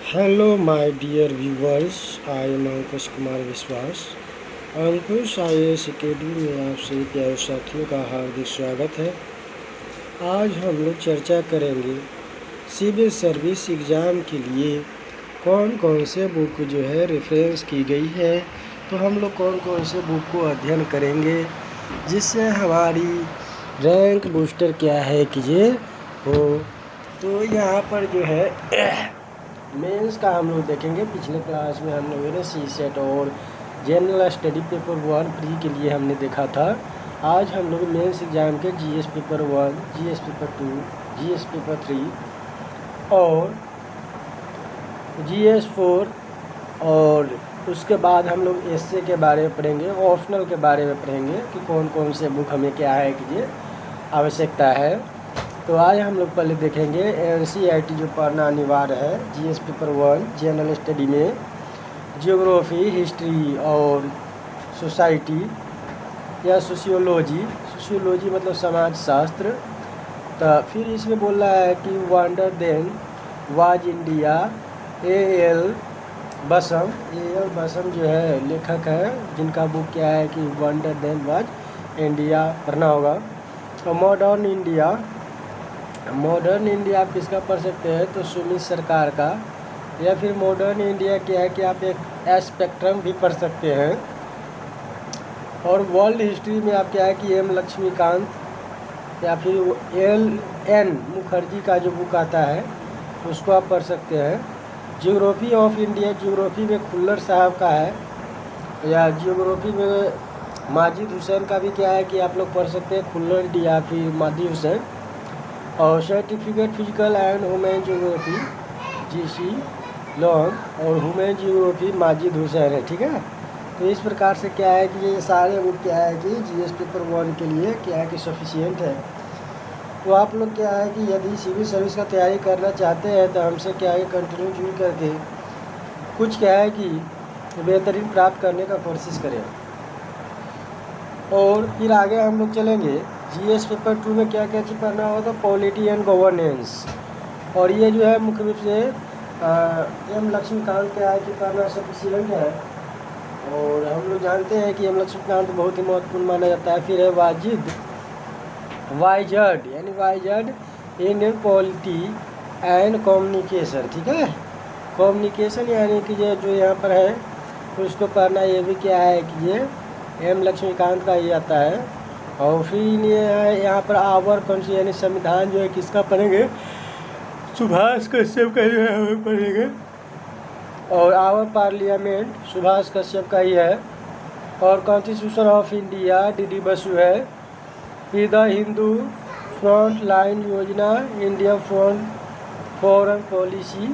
Hello my dear viewers, I am Ankush Kumar Vishwas. Ankush IAS academy में आप सभी प्यारे साथियों का हार्दिक स्वागत है। आज हम लोग चर्चा करेंगे सिविल सर्विस एग्ज़ाम के लिए कौन कौन से बुक जो है रेफरेंस की गई है। तो हम लोग कौन कौन से बुक को अध्ययन करेंगे जिससे हमारी रैंक बूस्टर क्या है कि ये हो। तो यहाँ पर जो है मेंस का हम लोग देखेंगे। पिछले क्लास में हम लोगों ने CSET और जनरल स्टडी पेपर 1 प्री के लिए हमने देखा था। आज हम लोग मेंस एग्ज़ाम के GS paper 1, GS paper 2, GS paper 3 और GS 4 और उसके बाद हम लोग एसए के बारे में पढ़ेंगे, ऑप्शनल के बारे में पढ़ेंगे कि कौन कौन से बुक हमें क्या है कि ये आवश्यकता है। तो आज हम लोग पहले देखेंगे NCERT जो पढ़ना अनिवार्य है। GS पेपर 1 जनरल स्टडी में जियोग्राफी, हिस्ट्री और सोसाइटी या सोशियोलॉजी मतलब समाज शास्त्र। तो फिर इसमें बोल रहा है कि wonder then was India. A.L. Basham जो है लेखक है, जिनका बुक क्या है कि वंडर देन वाज इंडिया पढ़ना होगा। तो मॉडर्न इंडिया आप किसका पढ़ सकते हैं, तो सुमित सरकार का। या फिर मॉडर्न इंडिया क्या है कि आप एक स्पेक्ट्रम भी पढ़ सकते हैं। और वर्ल्ड हिस्ट्री में आप क्या है कि M लक्ष्मीकांत या फिर L.N. मुखर्जी का जो बुक आता है उसको आप पढ़ सकते हैं। जियोग्राफी ऑफ इंडिया, जियोग्राफी में खुल्लर साहब का है, या जियोग्राफी में माजिद हुसैन का भी क्या है कि आप लोग पढ़ सकते हैं, खुल्लर या फिर माजिद हुसैन। और certificate physical and human geography GC long और ह्यूमन जियोग्राफी माजिद हुसैन है, ठीक है। तो इस प्रकार से क्या है कि ये सारे बुक क्या है कि GS पेपर 1 के लिए क्या है कि सफिशिएंट है। तो आप लोग क्या है कि यदि सिविल सर्विस का तैयारी करना चाहते हैं तो हमसे क्या है कंटिन्यू जुड़ करके कुछ क्या है कि बेहतरीन प्राप्त करने का कोशिश करें। और फिर आगे हम लोग चलेंगे GS पेपर 2 में क्या क्या चीज़ पढ़ना होगा, तो पॉलिटी एंड गवर्नेंस। और ये जो है मुख्य रूप से M लक्ष्मीकांत क्या है कि पढ़ना सफिशिएंट है। और हम लोग जानते हैं कि M लक्ष्मीकांत बहुत ही महत्वपूर्ण माना जाता है। फिर है वाइजर्ड यानी वाइजर्ड इन पॉलिटी एंड कम्युनिकेशन, ठीक है। कम्युनिकेशन यानी कि जो यहाँ पर है उसको पढ़ना, ये भी क्या है कि ये M लक्ष्मीकांत का ही आता है। और फिर ये है यहाँ पर आवर कौन यानी संविधान जो है किसका पढ़ेंगे, सुभाष कश्यप का जो है हमें पढ़ेंगे। और आवर पार्लियामेंट सुभाष कश्यप का ही है। और constitution of India DD Basu है। फिर द हिंदू फ्रंट लाइन योजना, इंडिया फ्रंट फॉरेन पॉलिसी।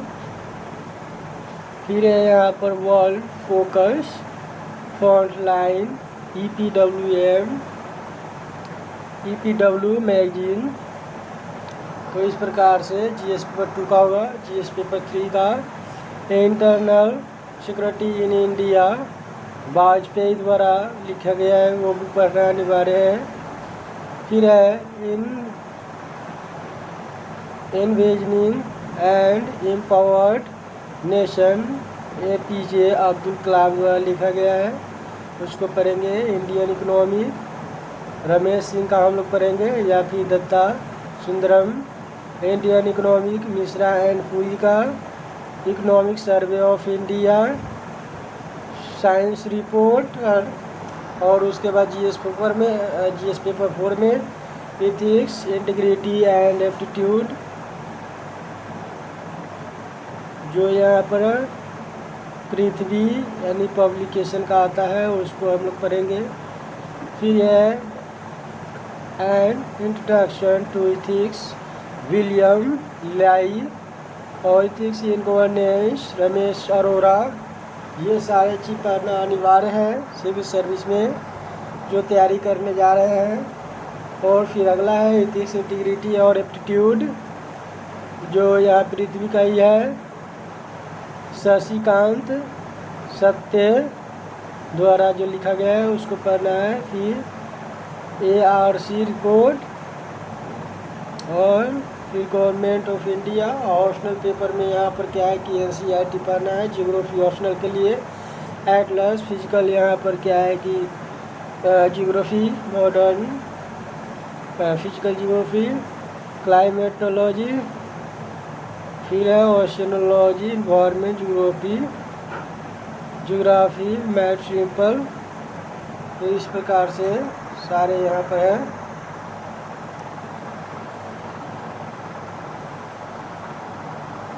फिर है यहाँ पर world focus front line EPW magazine. तो इस प्रकार से GS पेपर 2 का होगा। GS पेपर 3 का internal security in India, Vajpayee द्वारा लिखा गया है, वो भी पढ़ना अनिवार्य है। फिर है envisioning and empowered nation, APJ Abdul Kalam द्वारा लिखा गया है, उसको पढ़ेंगे। इंडियन इकोनॉमी रमेश सिंह का हम लोग पढ़ेंगे। या फिर Datta Sundaram Indian economic, Mishra and Puri का economic survey of India, science report. और उसके बाद GS पेपर 4 में एथिक्स, इंटीग्रिटी एंड एप्टीट्यूड, जो यहाँ पर पृथ्वी यानी पब्लिकेशन का आता है, उसको हम लोग पढ़ेंगे। फिर है and introduction to ethics William Lillie, और ethics in governance Ramesh Arora. ये सारे चीज़ पढ़ना अनिवार्य है सिविल सर्विस में जो तैयारी करने जा रहे हैं। और फिर अगला है एथिक्स, इंटीग्रिटी और एप्टीट्यूड, जो यहाँ पृथ्वी का ही है, शशिकांत सत्य द्वारा जो लिखा गया है उसको पढ़ना है। फिर ARC रिपोर्ट और फिर government of India. Optional paper में यहाँ पर क्या है कि NCERT पढ़ना है। ज्योग्राफी ऑप्शनल के लिए एटलस। फिजिकल यहाँ पर क्या है कि geography modern physical geography, climatology, फिर है oceanology, environment geography, geography math simple. तो इस प्रकार से सारे यहाँ पर है।